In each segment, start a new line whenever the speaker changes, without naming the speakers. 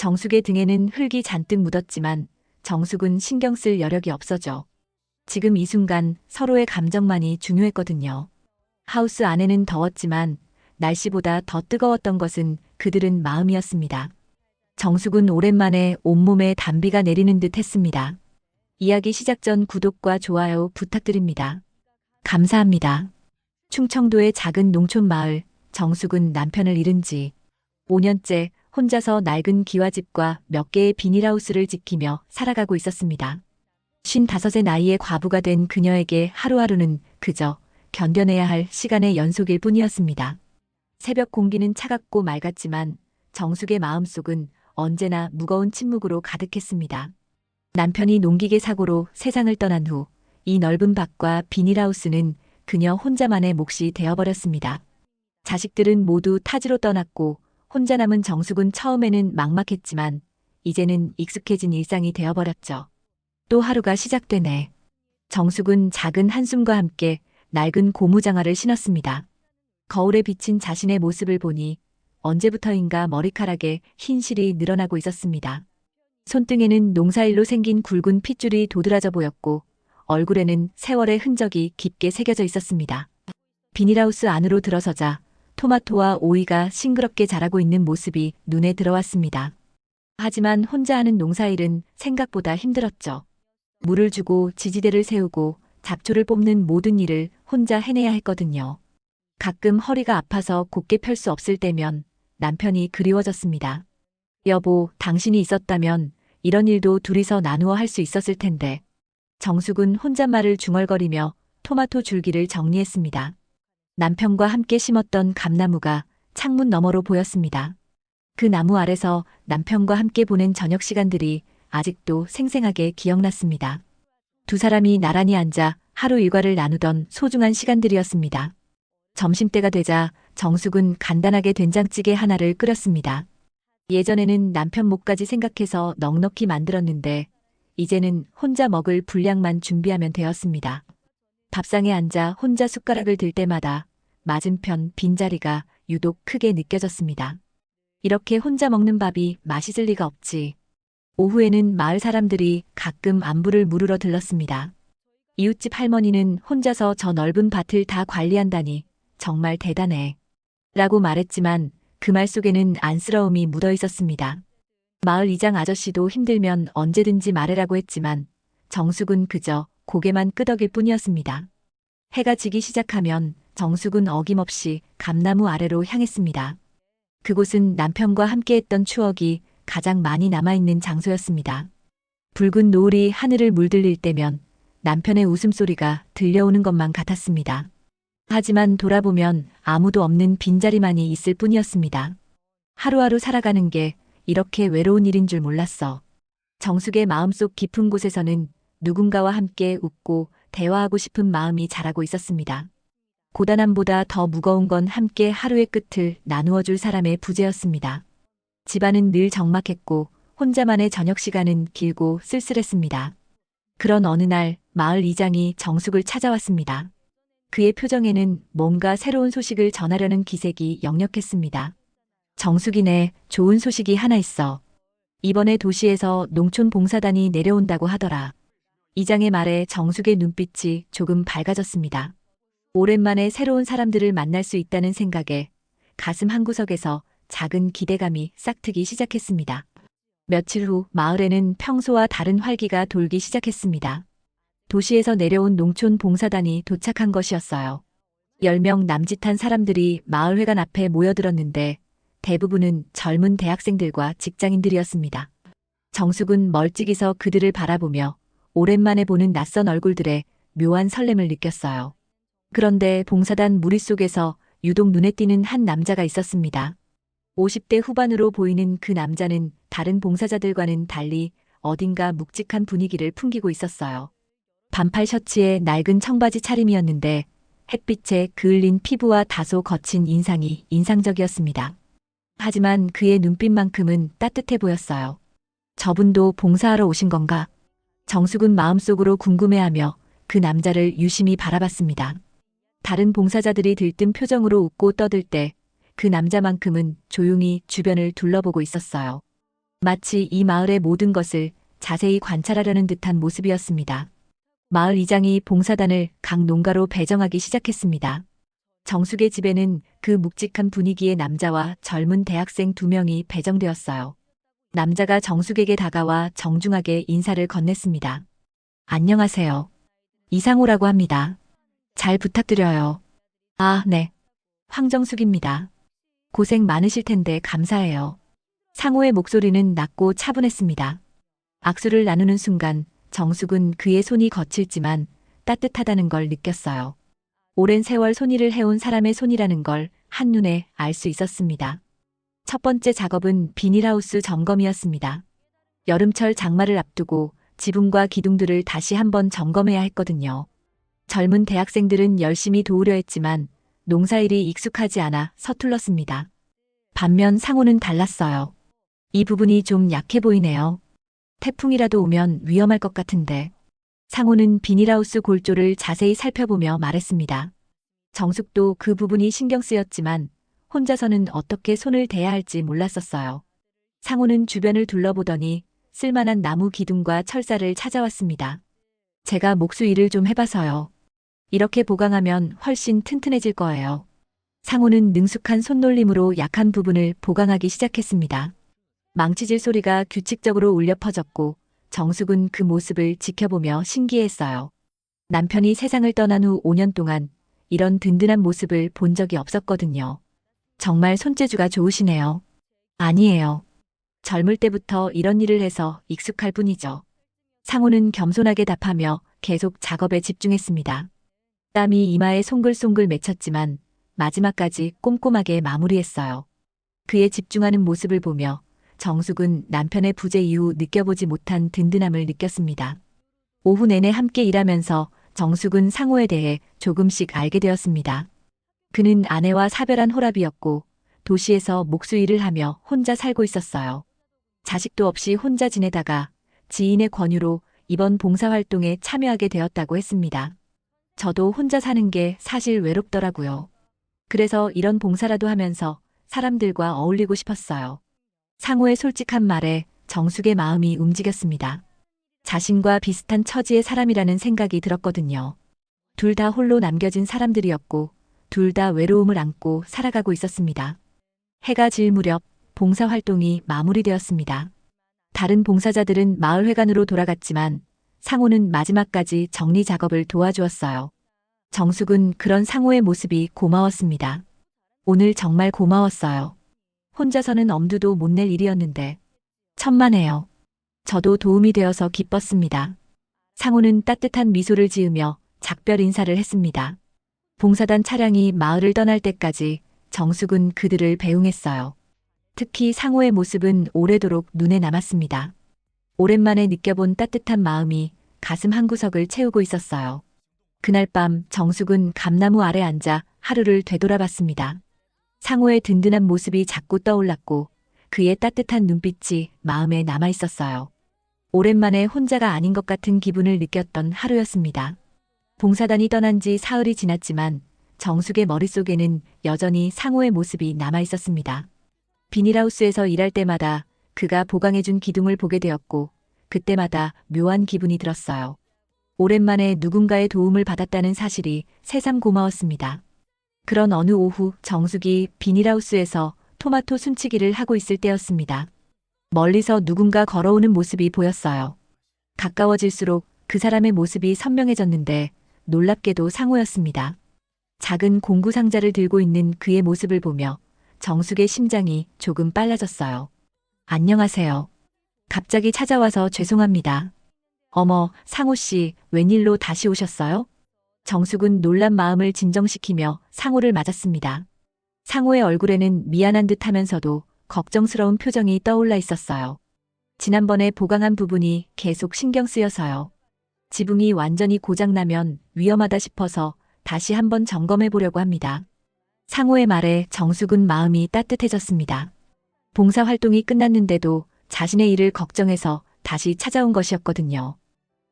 정숙의 등에는 흙이 잔뜩 묻었지만 정숙은 신경 쓸 여력이 없어져. 지금 이 순간 서로의 감정만이 중요했거든요. 하우스 안에는 더웠지만 날씨보다 더 뜨거웠던 것은 그들은 마음이었습니다. 정숙은 오랜만에 온몸에 단비가 내리는 듯 했습니다. 이야기 시작 전 구독과 좋아요 부탁드립니다. 감사합니다. 충청도의 작은 농촌 마을, 정숙은 남편을 잃은 지 5년째 혼자서 낡은 기와집과 몇 개의 비닐하우스를 지키며 살아가고 있었습니다. 55의 나이에 과부가 된 그녀에게 하루하루는 그저 견뎌내야 할 시간의 연속일 뿐이었습니다. 새벽 공기는 차갑고 맑았지만 정숙의 마음속은 언제나 무거운 침묵으로 가득했습니다. 남편이 농기계 사고로 세상을 떠난 후 이 넓은 밭과 비닐하우스는 그녀 혼자만의 몫이 되어버렸습니다. 자식들은 모두 타지로 떠났고 혼자 남은 정숙은 처음에는 막막했지만 이제는 익숙해진 일상이 되어버렸죠. 또 하루가 시작되네. 정숙은 작은 한숨과 함께 낡은 고무장화를 신었습니다. 거울에 비친 자신의 모습을 보니 언제부터인가 머리카락에 흰 실이 늘어나고 있었습니다. 손등에는 농사일로 생긴 굵은 핏줄이 도드라져 보였고 얼굴에는 세월의 흔적이 깊게 새겨져 있었습니다. 비닐하우스 안으로 들어서자 토마토와 오이가 싱그럽게 자라고 있는 모습이 눈에 들어왔습니다. 하지만 혼자 하는 농사일은 생각보다 힘들었죠. 물을 주고 지지대를 세우고 잡초를 뽑는 모든 일을 혼자 해내야 했거든요. 가끔 허리가 아파서 곧게 펼 수 없을 때면 남편이 그리워졌습니다. 여보, 당신이 있었다면 이런 일도 둘이서 나누어 할 수 있었을 텐데. 정숙은 혼잣말을 중얼거리며 토마토 줄기를 정리했습니다. 남편과 함께 심었던 감나무가 창문 너머로 보였습니다. 그 나무 아래서 남편과 함께 보낸 저녁 시간들이 아직도 생생하게 기억났습니다. 두 사람이 나란히 앉아 하루 일과를 나누던 소중한 시간들이었습니다. 점심때가 되자 정숙은 간단하게 된장찌개 하나를 끓였습니다. 예전에는 남편 목까지 생각해서 넉넉히 만들었는데 이제는 혼자 먹을 분량만 준비하면 되었습니다. 밥상에 앉아 혼자 숟가락을 들 때마다 맞은편 빈자리가 유독 크게 느껴졌습니다. 이렇게 혼자 먹는 밥이 맛있을 리가 없지. 오후에는 마을 사람들이 가끔 안부를 물으러 들렀습니다. 이웃집 할머니는 혼자서 저 넓은 밭을 다 관리한다니 정말 대단해. 라고 말했지만 그 말 속에는 안쓰러움이 묻어 있었습니다. 마을 이장 아저씨도 힘들면 언제든지 말해라고 했지만 정숙은 그저 고개만 끄덕일 뿐이었습니다. 해가 지기 시작하면 정숙은 어김없이 감나무 아래로 향했습니다. 그곳은 남편과 함께했던 추억이 가장 많이 남아있는 장소였습니다. 붉은 노을이 하늘을 물들릴 때면 남편의 웃음소리가 들려오는 것만 같았습니다. 하지만 돌아보면 아무도 없는 빈자리만이 있을 뿐이었습니다. 하루하루 살아가는 게 이렇게 외로운 일인 줄 몰랐어. 정숙의 마음속 깊은 곳에서는 누군가와 함께 웃고 대화하고 싶은 마음이 자라고 있었습니다. 고단함보다 더 무거운 건 함께 하루의 끝을 나누어 줄 사람의 부재였습니다. 집안은 늘 적막했고 혼자만의 저녁 시간은 길고 쓸쓸했습니다. 그런 어느 날 마을 이장이 정숙을 찾아왔습니다. 그의 표정에는 뭔가 새로운 소식을 전하려는 기색이 역력했습니다. 정숙이네, 좋은 소식이 하나 있어. 이번에 도시에서 농촌 봉사단이 내려온다고 하더라. 이장의 말에 정숙의 눈빛이 조금 밝아졌습니다. 오랜만에 새로운 사람들을 만날 수 있다는 생각에 가슴 한구석에서 작은 기대감이 싹트기 시작했습니다. 며칠 후 마을에는 평소와 다른 활기가 돌기 시작했습니다. 도시에서 내려온 농촌 봉사단이 도착한 것이었어요. 10명 남짓한 사람들이 마을회관 앞에 모여들었는데 대부분은 젊은 대학생들과 직장인들이었습니다. 정숙은 멀찍이서 그들을 바라보며 오랜만에 보는 낯선 얼굴들에 묘한 설렘을 느꼈어요. 그런데 봉사단 무리 속에서 유독 눈에 띄는 한 남자가 있었습니다. 50대 후반으로 보이는 그 남자는 다른 봉사자들과는 달리 어딘가 묵직한 분위기를 풍기고 있었어요. 반팔 셔츠에 낡은 청바지 차림이었는데 햇빛에 그을린 피부와 다소 거친 인상이 인상적이었습니다. 하지만 그의 눈빛만큼은 따뜻해 보였어요. 저분도 봉사하러 오신 건가? 정숙은 마음속으로 궁금해하며 그 남자를 유심히 바라봤습니다. 다른 봉사자들이 들뜬 표정으로 웃고 떠들 때 그 남자만큼은 조용히 주변을 둘러보고 있었어요. 마치 이 마을의 모든 것을 자세히 관찰하려는 듯한 모습이었습니다. 마을 이장이 봉사단을 각 농가로 배정하기 시작했습니다. 정숙의 집에는 그 묵직한 분위기의 남자와 젊은 대학생 2명이 배정되었어요. 남자가 정숙에게 다가와 정중하게 인사를 건넸습니다. 안녕하세요. 이상호라고 합니다. 잘 부탁드려요. 아, 네. 황정숙입니다. 고생 많으실 텐데 감사해요. 상호의 목소리는 낮고 차분했습니다. 악수를 나누는 순간 정숙은 그의 손이 거칠지만 따뜻하다는 걸 느꼈어요. 오랜 세월 손일을 해온 사람의 손이라는 걸 한눈에 알 수 있었습니다. 첫 번째 작업은 비닐하우스 점검이었습니다. 여름철 장마를 앞두고 지붕과 기둥들을 다시 한번 점검해야 했거든요. 젊은 대학생들은 열심히 도우려 했지만 농사일이 익숙하지 않아 서툴렀습니다. 반면 상호는 달랐어요. 이 부분이 좀 약해 보이네요. 태풍이라도 오면 위험할 것 같은데. 상호는 비닐하우스 골조를 자세히 살펴보며 말했습니다. 정숙도 그 부분이 신경 쓰였지만 혼자서는 어떻게 손을 대야 할지 몰랐었어요. 상호는 주변을 둘러보더니 쓸만한 나무 기둥과 철사를 찾아왔습니다. 제가 목수 일을 좀 해봐서요. 이렇게 보강하면 훨씬 튼튼해질 거예요. 상호는 능숙한 손놀림으로 약한 부분을 보강하기 시작했습니다. 망치질 소리가 규칙적으로 울려 퍼졌고 정숙은 그 모습을 지켜보며 신기했어요. 남편이 세상을 떠난 후 5년 동안 이런 든든한 모습을 본 적이 없었거든요. 정말 손재주가 좋으시네요. 아니에요. 젊을 때부터 이런 일을 해서 익숙할 뿐이죠. 상호는 겸손하게 답하며 계속 작업에 집중했습니다. 땀이 이마에 송글송글 맺혔지만 마지막까지 꼼꼼하게 마무리했어요. 그의 집중하는 모습을 보며 정숙은 남편의 부재 이후 느껴보지 못한 든든함을 느꼈습니다. 오후 내내 함께 일하면서 정숙은 상호에 대해 조금씩 알게 되었습니다. 그는 아내와 사별한 호랍이었고 도시에서 목수 일을 하며 혼자 살고 있었어요. 자식도 없이 혼자 지내다가 지인의 권유로 이번 봉사활동에 참여하게 되었다고 했습니다. 저도 혼자 사는 게 사실 외롭더라고요. 그래서 이런 봉사라도 하면서 사람들과 어울리고 싶었어요. 상호의 솔직한 말에 정숙의 마음이 움직였습니다. 자신과 비슷한 처지의 사람이라는 생각이 들었거든요. 둘 다 홀로 남겨진 사람들이었고 둘 다 외로움을 안고 살아가고 있었습니다. 해가 질 무렵 봉사활동이 마무리되었습니다. 다른 봉사자들은 마을회관으로 돌아갔지만 상호는 마지막까지 정리 작업을 도와주었어요. 정숙은 그런 상호의 모습이 고마웠습니다. 오늘 정말 고마웠어요. 혼자서는 엄두도 못 낼 일이었는데. 천만에요. 저도 도움이 되어서 기뻤습니다. 상호는 따뜻한 미소를 지으며 작별 인사를 했습니다. 봉사단 차량이 마을을 떠날 때까지 정숙은 그들을 배웅했어요. 특히 상호의 모습은 오래도록 눈에 남았습니다. 오랜만에 느껴본 따뜻한 마음이 가슴 한구석을 채우고 있었어요. 그날 밤 정숙은 감나무 아래 앉아 하루를 되돌아봤습니다. 상호의 든든한 모습이 자꾸 떠올랐고 그의 따뜻한 눈빛이 마음에 남아 있었어요. 오랜만에 혼자가 아닌 것 같은 기분을 느꼈던 하루였습니다. 봉사단이 떠난 지 사흘이 지났지만 정숙의 머릿속에는 여전히 상호의 모습이 남아 있었습니다. 비닐하우스에서 일할 때마다 그가 보강해준 기둥을 보게 되었고 그때마다 묘한 기분이 들었어요. 오랜만에 누군가의 도움을 받았다는 사실이 새삼 고마웠습니다. 그런 어느 오후 정숙이 비닐하우스에서 토마토 순치기를 하고 있을 때였습니다. 멀리서 누군가 걸어오는 모습이 보였어요. 가까워질수록 그 사람의 모습이 선명해졌는데 놀랍게도 상호였습니다. 작은 공구 상자를 들고 있는 그의 모습을 보며 정숙의 심장이 조금 빨라졌어요. 안녕하세요. 갑자기 찾아와서 죄송합니다. 어머, 상호 씨, 웬일로 다시 오셨어요? 정숙은 놀란 마음을 진정시키며 상호를 맞았습니다. 상호의 얼굴에는 미안한 듯 하면서도 걱정스러운 표정이 떠올라 있었어요. 지난번에 보강한 부분이 계속 신경 쓰여서요. 지붕이 완전히 고장나면 위험하다 싶어서 다시 한번 점검해 보려고 합니다. 상호의 말에 정숙은 마음이 따뜻해졌습니다. 봉사활동이 끝났는데도 자신의 일을 걱정해서 다시 찾아온 것이었거든요.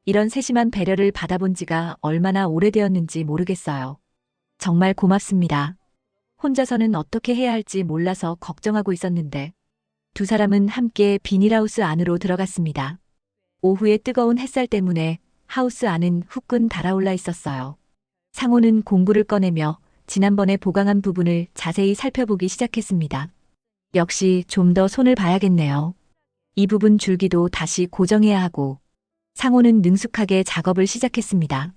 이런 세심한 배려를 받아본 지가 얼마나 오래되었는지 모르겠어요. 정말 고맙습니다. 혼자서는 어떻게 해야 할지 몰라서 걱정하고 있었는데 두 사람은 함께 비닐하우스 안으로 들어갔습니다. 오후의 뜨거운 햇살 때문에 하우스 안은 후끈 달아올라 있었어요. 상호는 공구를 꺼내며 지난번에 보강한 부분을 자세히 살펴보기 시작했습니다. 역시 좀 더 손을 봐야겠네요. 이 부분 줄기도 다시 고정해야 하고. 상호는 능숙하게 작업을 시작했습니다.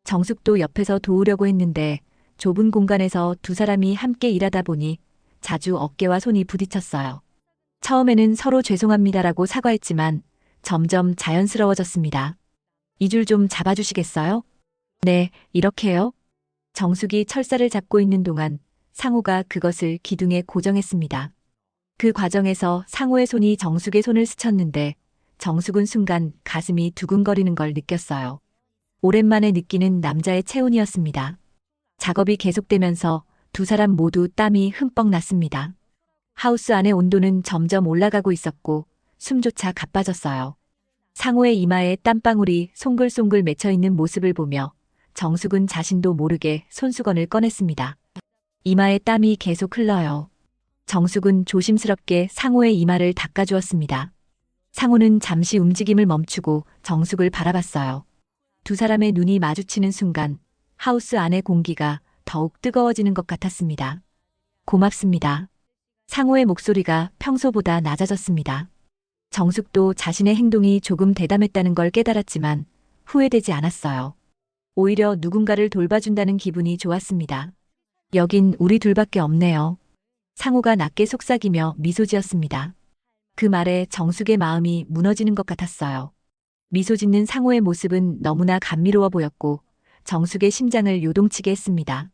정숙도 옆에서 도우려고 했는데 좁은 공간에서 두 사람이 함께 일하다 보니 자주 어깨와 손이 부딪혔어요. 처음에는 서로 죄송합니다라고 사과했지만 점점 자연스러워졌습니다. 이 줄 좀 잡아주시겠어요? 네, 이렇게요. 정숙이 철사를 잡고 있는 동안 상호가 그것을 기둥에 고정했습니다. 그 과정에서 상호의 손이 정숙의 손을 스쳤는데 정숙은 순간 가슴이 두근거리는 걸 느꼈어요. 오랜만에 느끼는 남자의 체온이었습니다. 작업이 계속되면서 두 사람 모두 땀이 흠뻑 났습니다. 하우스 안의 온도는 점점 올라가고 있었고 숨조차 가빠졌어요. 상호의 이마에 땀방울이 송글송글 맺혀 있는 모습을 보며 정숙은 자신도 모르게 손수건을 꺼냈습니다. 이마에 땀이 계속 흘러요. 정숙은 조심스럽게 상호의 이마를 닦아주었습니다. 상호는 잠시 움직임을 멈추고 정숙을 바라봤어요. 두 사람의 눈이 마주치는 순간 하우스 안의 공기가 더욱 뜨거워지는 것 같았습니다. 고맙습니다. 상호의 목소리가 평소보다 낮아졌습니다. 정숙도 자신의 행동이 조금 대담했다는 걸 깨달았지만 후회되지 않았어요. 오히려 누군가를 돌봐준다는 기분이 좋았습니다. 여긴 우리 둘밖에 없네요. 상호가 낮게 속삭이며 미소 지었습니다. 그 말에 정숙의 마음이 무너지는 것 같았어요. 미소 짓는 상호의 모습은 너무나 감미로워 보였고 정숙의 심장을 요동치게 했습니다.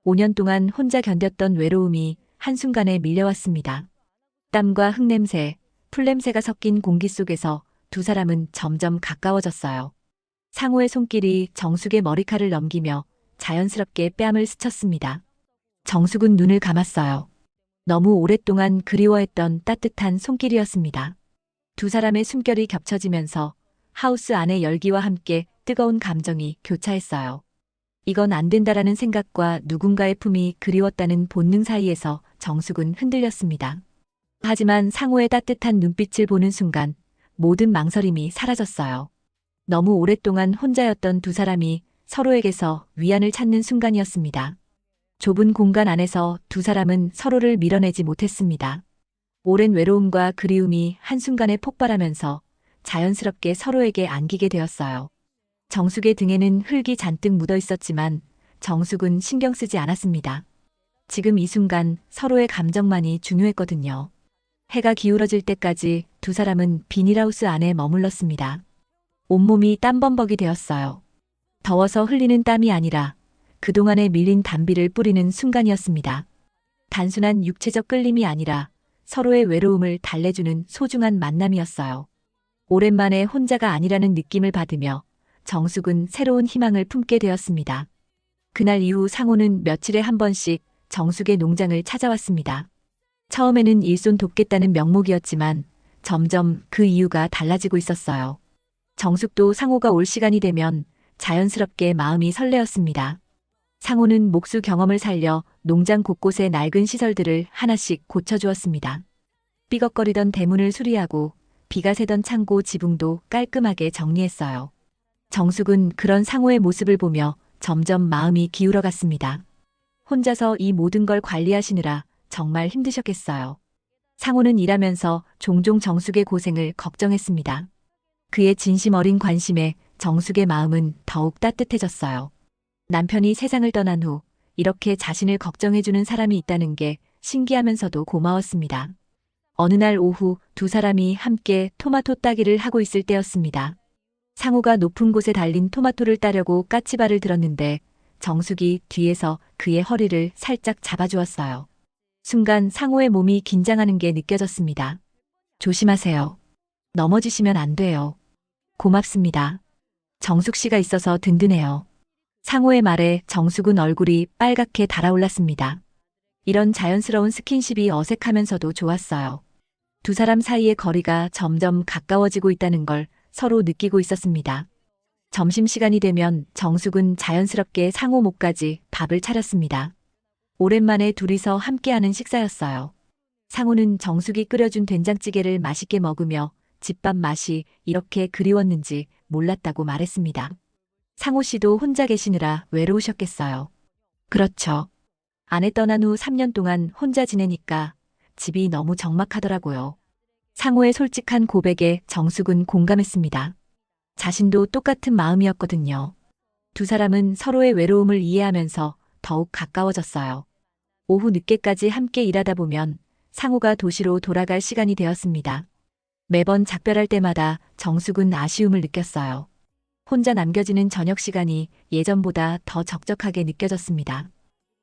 5년 동안 혼자 견뎠던 외로움이 한순간에 밀려왔습니다. 땀과 흙냄새, 풀냄새가 섞인 공기 속에서 두 사람은 점점 가까워졌어요. 상호의 손길이 정숙의 머리칼을 넘기며 자연스럽게 뺨을 스쳤습니다. 정숙은 눈을 감았어요. 너무 오랫동안 그리워했던 따뜻한 손길이었습니다. 두 사람의 숨결이 겹쳐지면서 하우스 안의 열기와 함께 뜨거운 감정이 교차했어요. 이건 안 된다라는 생각과 누군가의 품이 그리웠다는 본능 사이에서 정숙은 흔들렸습니다. 하지만 상호의 따뜻한 눈빛을 보는 순간 모든 망설임이 사라졌어요. 너무 오랫동안 혼자였던 두 사람이 서로에게서 위안을 찾는 순간이었습니다. 좁은 공간 안에서 두 사람은 서로를 밀어내지 못했습니다. 오랜 외로움과 그리움이 한순간에 폭발하면서 자연스럽게 서로에게 안기게 되었어요. 정숙의 등에는 흙이 잔뜩 묻어 있었지만 정숙은 신경 쓰지 않았습니다. 지금 이 순간 서로의 감정만이 중요했거든요. 해가 기울어질 때까지 두 사람은 비닐하우스 안에 머물렀습니다. 온몸이 땀범벅이 되었어요. 더워서 흘리는 땀이 아니라 그동안에 밀린 담비를 뿌리는 순간이었습니다. 단순한 육체적 끌림이 아니라 서로의 외로움을 달래주는 소중한 만남이었어요. 오랜만에 혼자가 아니라는 느낌을 받으며 정숙은 새로운 희망을 품게 되었습니다. 그날 이후 상호는 며칠에 한 번씩 정숙의 농장을 찾아왔습니다. 처음에는 일손 돕겠다는 명목이었지만 점점 그 이유가 달라지고 있었어요. 정숙도 상호가 올 시간이 되면 자연스럽게 마음이 설레었습니다. 상호는 목수 경험을 살려 농장 곳곳의 낡은 시설들을 하나씩 고쳐주었습니다. 삐걱거리던 대문을 수리하고 비가 새던 창고 지붕도 깔끔하게 정리했어요. 정숙은 그런 상호의 모습을 보며 점점 마음이 기울어갔습니다. 혼자서 이 모든 걸 관리하시느라 정말 힘드셨겠어요. 상호는 일하면서 종종 정숙의 고생을 걱정했습니다. 그의 진심 어린 관심에 정숙의 마음은 더욱 따뜻해졌어요. 남편이 세상을 떠난 후 이렇게 자신을 걱정해주는 사람이 있다는 게 신기하면서도 고마웠습니다. 어느 날 오후 두 사람이 함께 토마토 따기를 하고 있을 때였습니다. 상호가 높은 곳에 달린 토마토를 따려고 까치발을 들었는데 정숙이 뒤에서 그의 허리를 살짝 잡아주었어요. 순간 상호의 몸이 긴장하는 게 느껴졌습니다. 조심하세요. 넘어지시면 안 돼요. 고맙습니다. 정숙 씨가 있어서 든든해요. 상호의 말에 정숙은 얼굴이 빨갛게 달아올랐습니다. 이런 자연스러운 스킨십이 어색하면서도 좋았어요. 두 사람 사이의 거리가 점점 가까워지고 있다는 걸 서로 느끼고 있었습니다. 점심시간이 되면 정숙은 자연스럽게 상호 목까지 밥을 차렸습니다. 오랜만에 둘이서 함께하는 식사였어요. 상우는 정숙이 끓여준 된장찌개를 맛있게 먹으며 집밥 맛이 이렇게 그리웠는지 몰랐다고 말했습니다. 상우 씨도 혼자 계시느라 외로우셨겠어요. 그렇죠. 아내 떠난 후 3년 동안 혼자 지내니까 집이 너무 적막하더라고요. 상우의 솔직한 고백에 정숙은 공감했습니다. 자신도 똑같은 마음이었거든요. 두 사람은 서로의 외로움을 이해하면서 더욱 가까워졌어요. 오후 늦게까지 함께 일하다 보면 상우가 도시로 돌아갈 시간이 되었습니다. 매번 작별할 때마다 정숙은 아쉬움을 느꼈어요. 혼자 남겨지는 저녁 시간이 예전보다 더 적적하게 느껴졌습니다.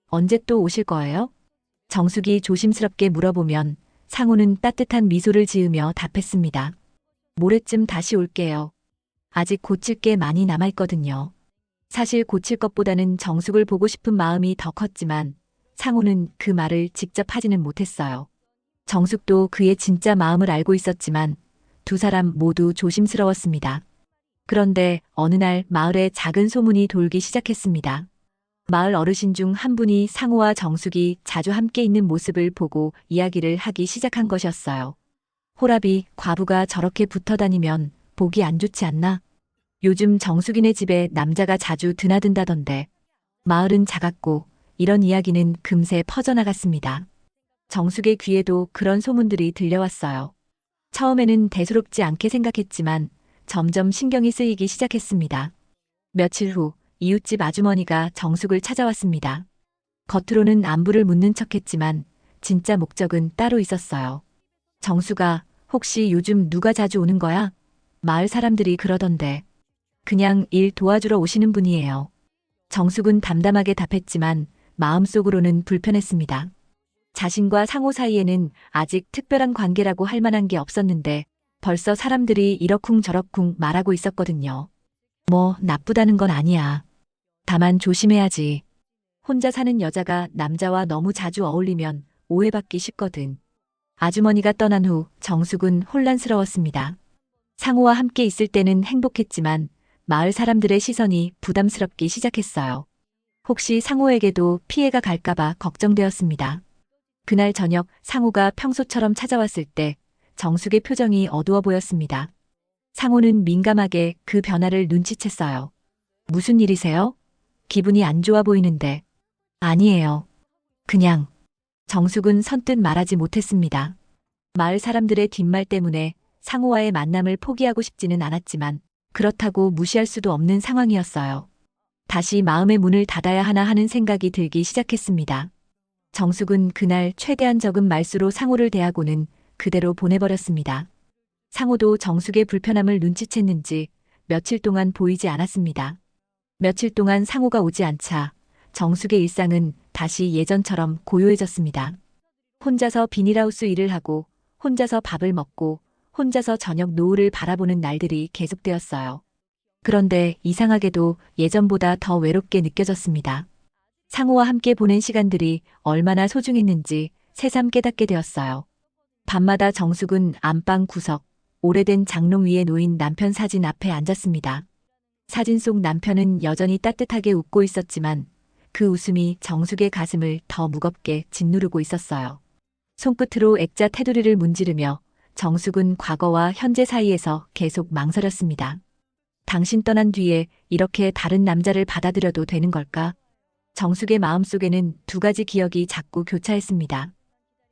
언제 또 오실 거예요? 정숙이 조심스럽게 물어보면 상우는 따뜻한 미소를 지으며 답했습니다. 모레쯤 다시 올게요. 아직 고칠 게 많이 남아있거든요. 사실 고칠 것보다는 정숙을 보고 싶은 마음이 더 컸지만 상우는 그 말을 직접 하지는 못했어요. 정숙도 그의 진짜 마음을 알고 있었지만 두 사람 모두 조심스러웠습니다. 그런데 어느 날 마을에 작은 소문이 돌기 시작했습니다. 마을 어르신 중 한 분이 상우와 정숙이 자주 함께 있는 모습을 보고 이야기를 하기 시작한 것이었어요. 호랍이 과부가 저렇게 붙어 다니면 보기 안 좋지 않나? 요즘 정숙이네 집에 남자가 자주 드나든다던데. 마을은 작았고 이런 이야기는 금세 퍼져나갔습니다. 정숙의 귀에도 그런 소문들이 들려왔어요. 처음에는 대수롭지 않게 생각했지만 점점 신경이 쓰이기 시작했습니다. 며칠 후 이웃집 아주머니가 정숙을 찾아왔습니다. 겉으로는 안부를 묻는 척했지만 진짜 목적은 따로 있었어요. 정숙아, 혹시 요즘 누가 자주 오는 거야? 마을 사람들이 그러던데. 그냥 일 도와주러 오시는 분이에요. 정숙은 담담하게 답했지만 마음속으로는 불편했습니다. 자신과 상호 사이에는 아직 특별한 관계라고 할 만한 게 없었는데 벌써 사람들이 이러쿵저러쿵 말하고 있었거든요. 뭐 나쁘다는 건 아니야. 다만 조심해야지. 혼자 사는 여자가 남자와 너무 자주 어울리면 오해받기 쉽거든. 아주머니가 떠난 후 정숙은 혼란스러웠습니다. 상호와 함께 있을 때는 행복했지만 마을 사람들의 시선이 부담스럽기 시작했어요. 혹시 상호에게도 피해가 갈까봐 걱정되었습니다. 그날 저녁 상호가 평소처럼 찾아왔을 때 정숙의 표정이 어두워 보였습니다. 상호는 민감하게 그 변화를 눈치챘어요. 무슨 일이세요? 기분이 안 좋아 보이는데. 아니에요. 그냥. 정숙은 선뜻 말하지 못했습니다. 마을 사람들의 뒷말 때문에 상호와의 만남을 포기하고 싶지는 않았지만 그렇다고 무시할 수도 없는 상황이었어요. 다시 마음의 문을 닫아야 하나 하는 생각이 들기 시작했습니다. 정숙은 그날 최대한 적은 말수로 상호를 대하고는 그대로 보내버렸습니다. 상호도 정숙의 불편함을 눈치챘는지 며칠 동안 보이지 않았습니다. 며칠 동안 상호가 오지 않자 정숙의 일상은 다시 예전처럼 고요해졌습니다. 혼자서 비닐하우스 일을 하고 혼자서 밥을 먹고 혼자서 저녁 노을을 바라보는 날들이 계속되었어요. 그런데 이상하게도 예전보다 더 외롭게 느껴졌습니다. 상호와 함께 보낸 시간들이 얼마나 소중했는지 새삼 깨닫게 되었어요. 밤마다 정숙은 안방 구석, 오래된 장롱 위에 놓인 남편 사진 앞에 앉았습니다. 사진 속 남편은 여전히 따뜻하게 웃고 있었지만 그 웃음이 정숙의 가슴을 더 무겁게 짓누르고 있었어요. 손끝으로 액자 테두리를 문지르며 정숙은 과거와 현재 사이에서 계속 망설였습니다. 당신 떠난 뒤에 이렇게 다른 남자를 받아들여도 되는 걸까? 정숙의 마음속에는 두 가지 기억이 자꾸 교차했습니다.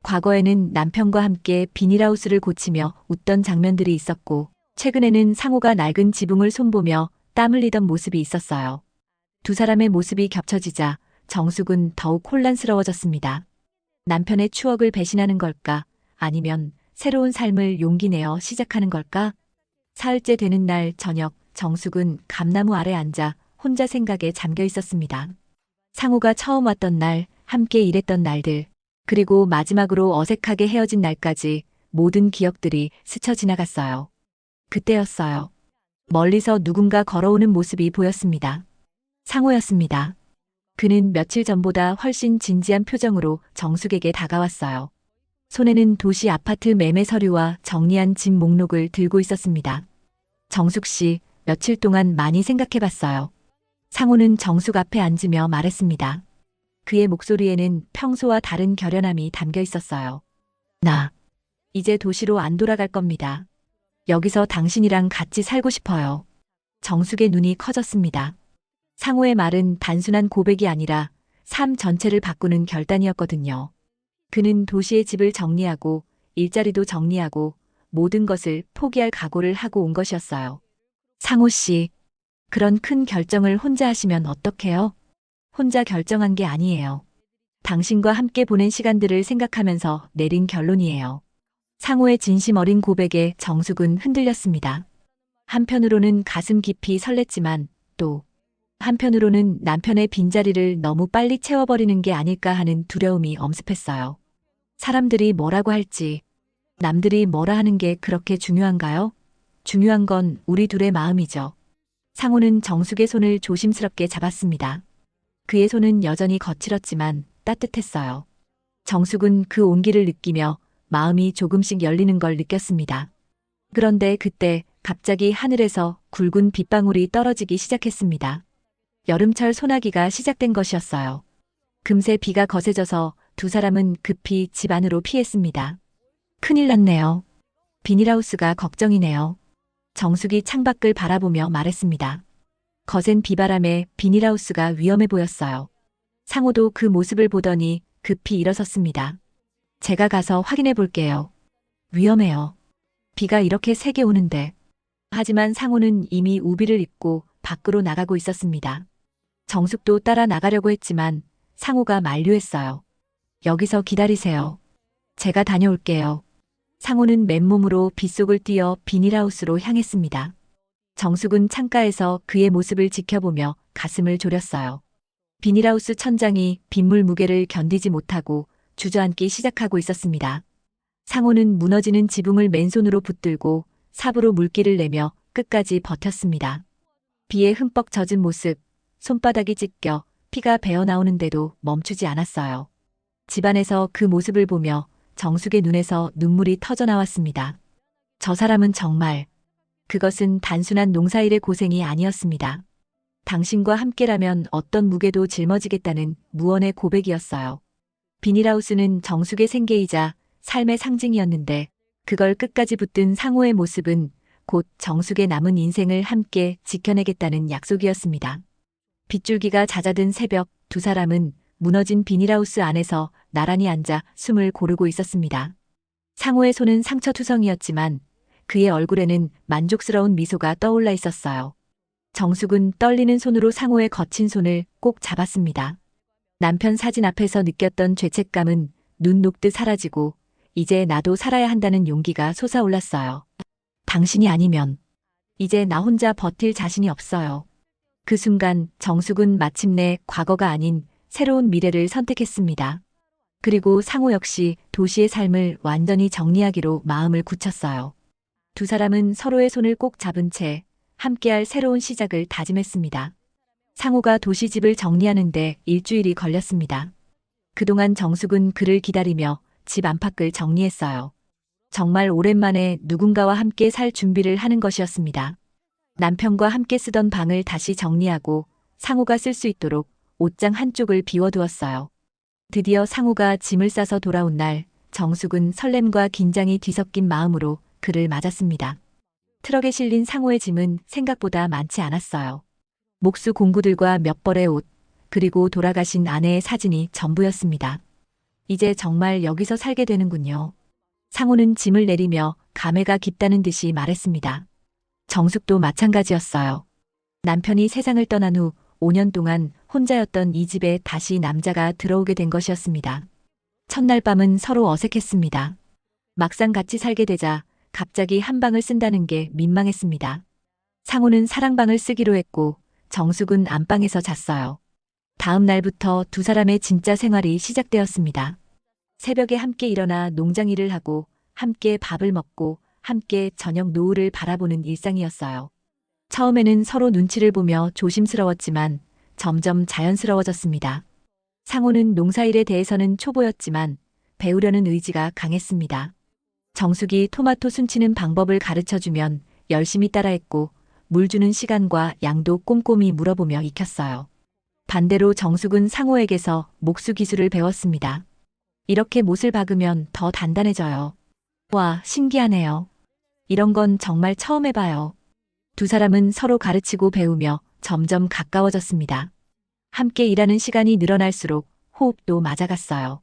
과거에는 남편과 함께 비닐하우스를 고치며 웃던 장면들이 있었고 최근에는 상호가 낡은 지붕을 손보며 땀 흘리던 모습이 있었어요. 두 사람의 모습이 겹쳐지자 정숙은 더욱 혼란스러워졌습니다. 남편의 추억을 배신하는 걸까? 아니면 새로운 삶을 용기 내어 시작하는 걸까? 사흘째 되는 날 저녁 정숙은 감나무 아래 앉아 혼자 생각에 잠겨 있었습니다. 상우가 처음 왔던 날, 함께 일했던 날들, 그리고 마지막으로 어색하게 헤어진 날까지 모든 기억들이 스쳐 지나갔어요. 그때였어요. 멀리서 누군가 걸어오는 모습이 보였습니다. 상우였습니다. 그는 며칠 전보다 훨씬 진지한 표정으로 정숙에게 다가왔어요. 손에는 도시 아파트 매매 서류와 정리한 집 목록을 들고 있었습니다. 정숙 씨, 며칠 동안 많이 생각해봤어요. 상우는 정숙 앞에 앉으며 말했습니다. 그의 목소리에는 평소와 다른 결연함이 담겨 있었어요. 나 이제 도시로 안 돌아갈 겁니다. 여기서 당신이랑 같이 살고 싶어요. 정숙의 눈이 커졌습니다. 상호의 말은 단순한 고백이 아니라 삶 전체를 바꾸는 결단이었거든요. 그는 도시의 집을 정리하고 일자리도 정리하고 모든 것을 포기할 각오를 하고 온 것이었어요. 상호 씨, 그런 큰 결정을 혼자 하시면 어떡해요? 혼자 결정한 게 아니에요. 당신과 함께 보낸 시간들을 생각하면서 내린 결론이에요. 상호의 진심 어린 고백에 정숙은 흔들렸습니다. 한편으로는 가슴 깊이 설렜지만 또 한편으로는 남편의 빈자리를 너무 빨리 채워버리는 게 아닐까 하는 두려움이 엄습했어요. 사람들이 뭐라고 할지, 남들이 뭐라 하는 게 그렇게 중요한가요? 중요한 건 우리 둘의 마음이죠. 상호는 정숙의 손을 조심스럽게 잡았습니다. 그의 손은 여전히 거칠었지만 따뜻했어요. 정숙은 그 온기를 느끼며 마음이 조금씩 열리는 걸 느꼈습니다. 그런데 그때 갑자기 하늘에서 굵은 빗방울이 떨어지기 시작했습니다. 여름철 소나기가 시작된 것이었어요. 금세 비가 거세져서 두 사람은 급히 집 안으로 피했습니다. 큰일 났네요. 비닐하우스가 걱정이네요. 정숙이 창밖을 바라보며 말했습니다. 거센 비바람에 비닐하우스가 위험해 보였어요. 상호도 그 모습을 보더니 급히 일어섰습니다. 제가 가서 확인해 볼게요. 위험해요. 비가 이렇게 세게 오는데. 하지만 상호는 이미 우비를 입고 밖으로 나가고 있었습니다. 정숙도 따라 나가려고 했지만 상호가 만류했어요. 여기서 기다리세요. 제가 다녀올게요. 상호는 맨몸으로 빗속을 뛰어 비닐하우스로 향했습니다. 정숙은 창가에서 그의 모습을 지켜보며 가슴을 졸였어요. 비닐하우스 천장이 빗물 무게를 견디지 못하고 주저앉기 시작하고 있었습니다. 상호는 무너지는 지붕을 맨손으로 붙들고 삽으로 물기를 내며 끝까지 버텼습니다. 비에 흠뻑 젖은 모습, 손바닥이 찢겨 피가 배어나오는데도 멈추지 않았어요. 집안에서 그 모습을 보며 정숙의 눈에서 눈물이 터져나왔습니다. 저 사람은 정말, 그것은 단순한 농사일의 고생이 아니었습니다. 당신과 함께라면 어떤 무게도 짊어지겠다는 무언의 고백이었어요. 비닐하우스는 정숙의 생계이자 삶의 상징이었는데 그걸 끝까지 붙든 상호의 모습은 곧 정숙의 남은 인생을 함께 지켜내겠다는 약속이었습니다. 빗줄기가 잦아든 새벽 두 사람은 무너진 비닐하우스 안에서 나란히 앉아 숨을 고르고 있었습니다. 상호의 손은 상처투성이었지만 그의 얼굴에는 만족스러운 미소가 떠올라 있었어요. 정숙은 떨리는 손으로 상호의 거친 손을 꼭 잡았습니다. 남편 사진 앞에서 느꼈던 죄책감은 눈 녹듯 사라지고 이제 나도 살아야 한다는 용기가 솟아올랐어요. 당신이 아니면 이제 나 혼자 버틸 자신이 없어요. 그 순간 정숙은 마침내 과거가 아닌 새로운 미래를 선택했습니다. 그리고 상호 역시 도시의 삶을 완전히 정리하기로 마음을 굳혔어요. 두 사람은 서로의 손을 꼭 잡은 채 함께할 새로운 시작을 다짐했습니다. 상호가 도시집을 정리하는데 일주일이 걸렸습니다. 그동안 정숙은 그를 기다리며 집 안팎을 정리했어요. 정말 오랜만에 누군가와 함께 살 준비를 하는 것이었습니다. 남편과 함께 쓰던 방을 다시 정리하고 상호가 쓸 수 있도록 옷장 한쪽을 비워두었어요. 드디어 상호가 짐을 싸서 돌아온 날, 정숙은 설렘과 긴장이 뒤섞인 마음으로 그를 맞았습니다. 트럭에 실린 상호의 짐은 생각보다 많지 않았어요. 목수 공구들과 몇 벌의 옷, 그리고 돌아가신 아내의 사진이 전부였습니다. 이제 정말 여기서 살게 되는군요. 상호는 짐을 내리며 감회가 깊다는 듯이 말했습니다. 정숙도 마찬가지였어요. 남편이 세상을 떠난 후 5년 동안 혼자였던 이 집에 다시 남자가 들어오게 된 것이었습니다. 첫날 밤은 서로 어색했습니다. 막상 같이 살게 되자 갑자기 한 방을 쓴다는 게 민망했습니다. 상호는 사랑방을 쓰기로 했고 정숙은 안방에서 잤어요. 다음 날부터 두 사람의 진짜 생활이 시작되었습니다. 새벽에 함께 일어나 농장 일을 하고 함께 밥을 먹고 함께 저녁 노을을 바라보는 일상이었어요. 처음에는 서로 눈치를 보며 조심스러웠지만 점점 자연스러워졌습니다. 상호는 농사일에 대해서는 초보였지만 배우려는 의지가 강했습니다. 정숙이 토마토 순치는 방법을 가르쳐주면 열심히 따라했고 물 주는 시간과 양도 꼼꼼히 물어보며 익혔어요. 반대로 정숙은 상호에게서 목수 기술을 배웠습니다. 이렇게 못을 박으면 더 단단해져요. 와, 신기하네요. 이런 건 정말 처음 해봐요. 두 사람은 서로 가르치고 배우며 점점 가까워졌습니다. 함께 일하는 시간이 늘어날수록 호흡도 맞아갔어요.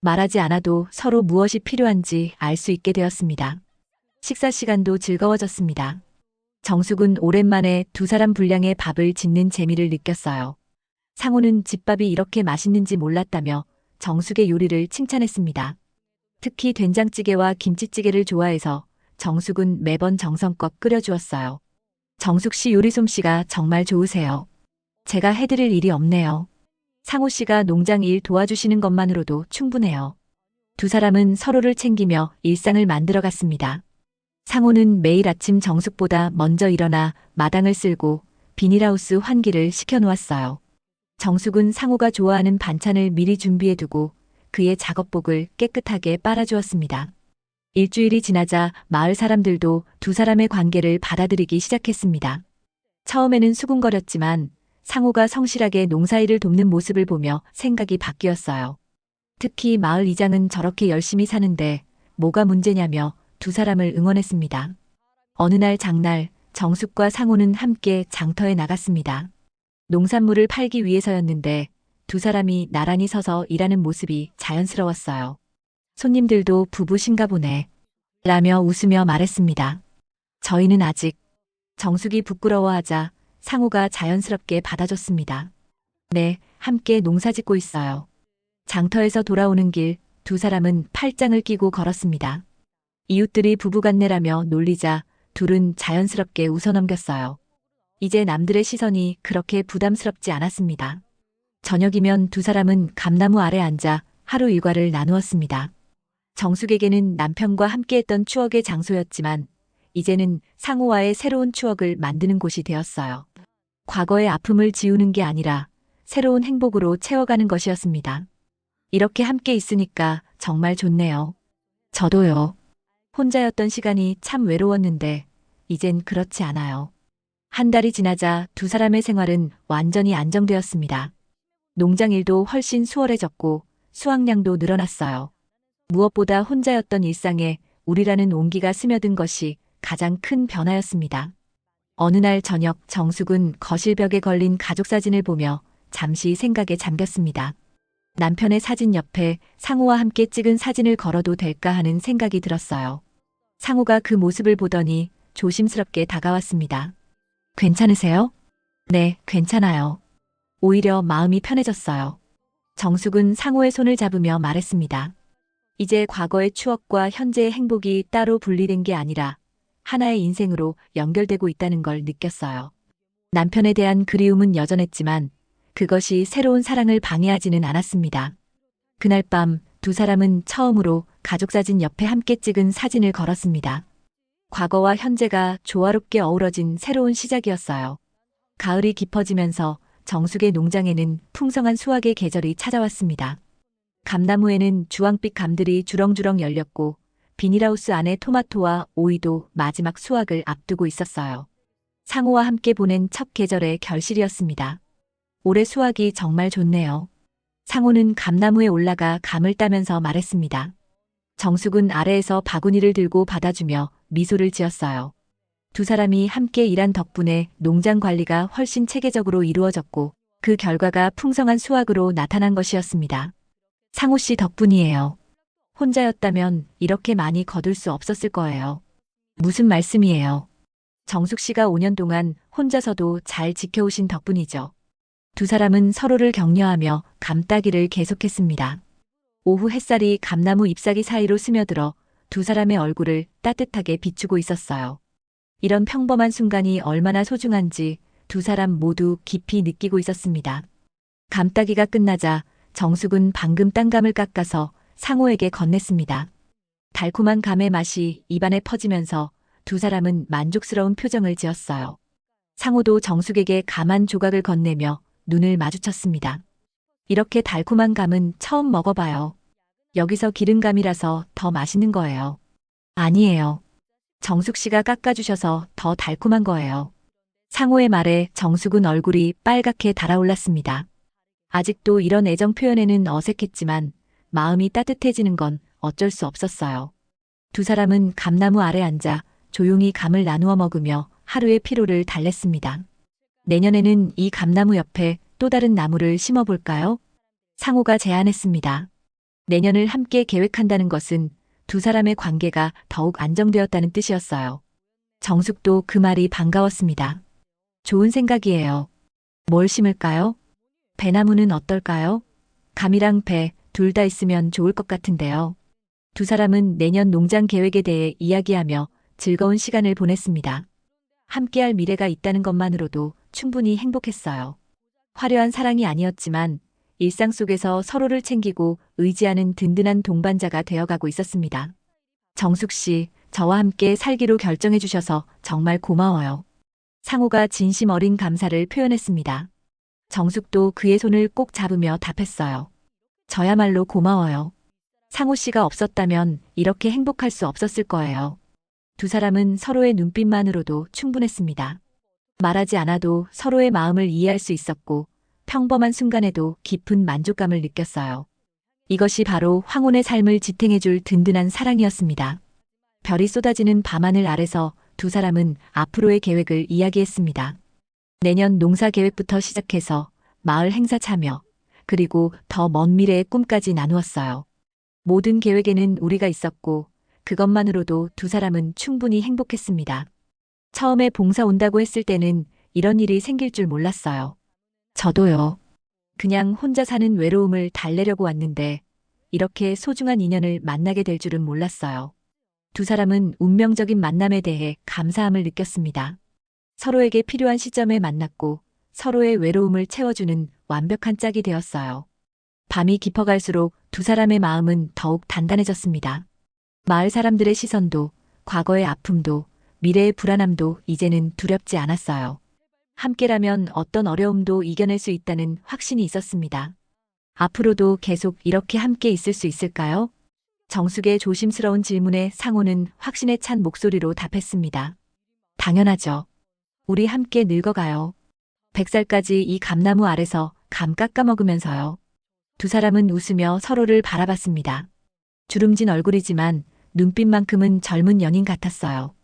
말하지 않아도 서로 무엇이 필요한지 알 수 있게 되었습니다. 식사 시간도 즐거워졌습니다. 정숙은 오랜만에 두 사람 분량의 밥을 짓는 재미를 느꼈어요. 상호는 집밥이 이렇게 맛있는지 몰랐다며 정숙의 요리를 칭찬했습니다. 특히 된장찌개와 김치찌개를 좋아해서 정숙은 매번 정성껏 끓여주었어요. 정숙 씨 요리 솜씨가 정말 좋으세요. 제가 해드릴 일이 없네요. 상호 씨가 농장 일 도와주시는 것만으로도 충분해요. 두 사람은 서로를 챙기며 일상을 만들어갔습니다. 상호는 매일 아침 정숙보다 먼저 일어나 마당을 쓸고 비닐하우스 환기를 시켜놓았어요. 정숙은 상호가 좋아하는 반찬을 미리 준비해두고 그의 작업복을 깨끗하게 빨아주었습니다. 일주일이 지나자 마을 사람들도 두 사람의 관계를 받아들이기 시작했습니다. 처음에는 수군거렸지만 상호가 성실하게 농사일을 돕는 모습을 보며 생각이 바뀌었어요. 특히 마을 이장은 저렇게 열심히 사는데 뭐가 문제냐며 두 사람을 응원했습니다. 어느 날 장날 정숙과 상호는 함께 장터에 나갔습니다. 농산물을 팔기 위해서였는데 두 사람이 나란히 서서 일하는 모습이 자연스러웠어요. 손님들도 부부신가 보네. 라며 웃으며 말했습니다. 저희는 아직. 정숙이 부끄러워하자 상호가 자연스럽게 받아줬습니다. 네, 함께 농사 짓고 있어요. 장터에서 돌아오는 길 두 사람은 팔짱을 끼고 걸었습니다. 이웃들이 부부같네라며 놀리자 둘은 자연스럽게 웃어넘겼어요. 이제 남들의 시선이 그렇게 부담스럽지 않았습니다. 저녁이면 두 사람은 감나무 아래 앉아 하루 일과를 나누었습니다. 정숙에게는 남편과 함께했던 추억의 장소였지만 이제는 상호와의 새로운 추억을 만드는 곳이 되었어요. 과거의 아픔을 지우는 게 아니라 새로운 행복으로 채워가는 것이었습니다. 이렇게 함께 있으니까 정말 좋네요. 저도요. 혼자였던 시간이 참 외로웠는데 이젠 그렇지 않아요. 한 달이 지나자 두 사람의 생활은 완전히 안정되었습니다. 농장 일도 훨씬 수월해졌고 수확량도 늘어났어요. 무엇보다 혼자였던 일상에 우리라는 온기가 스며든 것이 가장 큰 변화였습니다. 어느 날 저녁 정숙은 거실벽에 걸린 가족사진을 보며 잠시 생각에 잠겼습니다. 남편의 사진 옆에 상호와 함께 찍은 사진을 걸어도 될까 하는 생각이 들었어요. 상호가 그 모습을 보더니 조심스럽게 다가왔습니다. 괜찮으세요? 네, 괜찮아요. 오히려 마음이 편해졌어요. 정숙은 상호의 손을 잡으며 말했습니다. 이제 과거의 추억과 현재의 행복이 따로 분리된 게 아니라 하나의 인생으로 연결되고 있다는 걸 느꼈어요. 남편에 대한 그리움은 여전했지만 그것이 새로운 사랑을 방해하지는 않았습니다. 그날 밤 두 사람은 처음으로 가족사진 옆에 함께 찍은 사진을 걸었습니다. 과거와 현재가 조화롭게 어우러진 새로운 시작이었어요. 가을이 깊어지면서 정숙의 농장에는 풍성한 수확의 계절이 찾아왔습니다. 감나무에는 주황빛 감들이 주렁주렁 열렸고 비닐하우스 안에 토마토와 오이도 마지막 수확을 앞두고 있었어요. 상호와 함께 보낸 첫 계절의 결실이었습니다. 올해 수확이 정말 좋네요. 상호는 감나무에 올라가 감을 따면서 말했습니다. 정숙은 아래에서 바구니를 들고 받아주며 미소를 지었어요. 두 사람이 함께 일한 덕분에 농장 관리가 훨씬 체계적으로 이루어졌고 그 결과가 풍성한 수확으로 나타난 것이었습니다. 상호 씨 덕분이에요. 혼자였다면 이렇게 많이 거둘 수 없었을 거예요. 무슨 말씀이에요? 정숙 씨가 5년 동안 혼자서도 잘 지켜오신 덕분이죠. 두 사람은 서로를 격려하며 감 따기를 계속했습니다. 오후 햇살이 감나무 잎사귀 사이로 스며들어 두 사람의 얼굴을 따뜻하게 비추고 있었어요. 이런 평범한 순간이 얼마나 소중한지 두 사람 모두 깊이 느끼고 있었습니다. 감 따기가 끝나자 정숙은 방금 딴 감을 깎아서 상호에게 건넸습니다. 달콤한 감의 맛이 입안에 퍼지면서 두 사람은 만족스러운 표정을 지었어요. 상호도 정숙에게 감 한 조각을 건네며 눈을 마주쳤습니다. 이렇게 달콤한 감은 처음 먹어봐요. 여기서 기름감이라서 더 맛있는 거예요. 아니에요. 정숙 씨가 깎아주셔서 더 달콤한 거예요. 상호의 말에 정숙은 얼굴이 빨갛게 달아올랐습니다. 아직도 이런 애정 표현에는 어색했지만 마음이 따뜻해지는 건 어쩔 수 없었어요. 두 사람은 감나무 아래 앉아 조용히 감을 나누어 먹으며 하루의 피로를 달랬습니다. 내년에는 이 감나무 옆에 또 다른 나무를 심어볼까요? 상호가 제안했습니다. 내년을 함께 계획한다는 것은 두 사람의 관계가 더욱 안정되었다는 뜻이었어요. 정숙도 그 말이 반가웠습니다. 좋은 생각이에요. 뭘 심을까요? 배나무는 어떨까요? 감이랑 배, 둘 다 있으면 좋을 것 같은데요. 두 사람은 내년 농장 계획에 대해 이야기하며 즐거운 시간을 보냈습니다. 함께할 미래가 있다는 것만으로도 충분히 행복했어요. 화려한 사랑이 아니었지만 일상 속에서 서로를 챙기고 의지하는 든든한 동반자가 되어가고 있었습니다. 정숙 씨, 저와 함께 살기로 결정해 주셔서 정말 고마워요. 상호가 진심 어린 감사를 표현했습니다. 정숙도 그의 손을 꼭 잡으며 답했어요. 저야말로 고마워요. 상호 씨가 없었다면 이렇게 행복할 수 없었을 거예요. 두 사람은 서로의 눈빛만으로도 충분했습니다. 말하지 않아도 서로의 마음을 이해할 수 있었고 평범한 순간에도 깊은 만족감을 느꼈어요. 이것이 바로 황혼의 삶을 지탱해줄 든든한 사랑이었습니다. 별이 쏟아지는 밤하늘 아래서 두 사람은 앞으로의 계획을 이야기했습니다. 내년 농사 계획부터 시작해서 마을 행사 참여, 그리고 더 먼 미래의 꿈까지 나누었어요. 모든 계획에는 우리가 있었고 그것만으로도 두 사람은 충분히 행복했습니다. 처음에 봉사 온다고 했을 때는 이런 일이 생길 줄 몰랐어요. 저도요. 그냥 혼자 사는 외로움을 달래려고 왔는데 이렇게 소중한 인연을 만나게 될 줄은 몰랐어요. 두 사람은 운명적인 만남에 대해 감사함을 느꼈습니다. 서로에게 필요한 시점에 만났고 서로의 외로움을 채워주는 완벽한 짝이 되었어요. 밤이 깊어갈수록 두 사람의 마음은 더욱 단단해졌습니다. 마을 사람들의 시선도, 과거의 아픔도, 미래의 불안함도 이제는 두렵지 않았어요. 함께라면 어떤 어려움도 이겨낼 수 있다는 확신이 있었습니다. 앞으로도 계속 이렇게 함께 있을 수 있을까요? 정숙의 조심스러운 질문에 상호는 확신에 찬 목소리로 답했습니다. 당연하죠. 우리 함께 늙어가요. 100살까지 이 감나무 아래서 감 깎아 먹으면서요. 두 사람은 웃으며 서로를 바라봤습니다. 주름진 얼굴이지만 눈빛만큼은 젊은 연인 같았어요.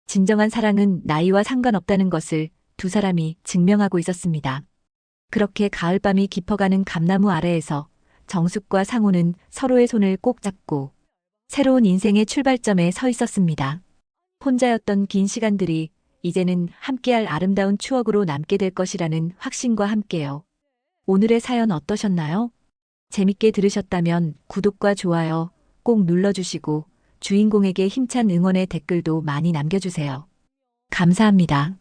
진정한 사랑은 나이와 상관없다는 것을 두 사람이 증명하고 있었습니다. 그렇게 가을밤이 깊어가는 감나무 아래에서 정숙과 상호는 서로의 손을 꼭 잡고 새로운 인생의 출발점에 서 있었습니다. 혼자였던 긴 시간들이 이제는 함께할 아름다운 추억으로 남게 될 것이라는 확신과 함께요. 오늘의 사연 어떠셨나요? 재밌게 들으셨다면 구독과 좋아요 꼭 눌러주시고 주인공에게 힘찬 응원의 댓글도 많이 남겨주세요. 감사합니다.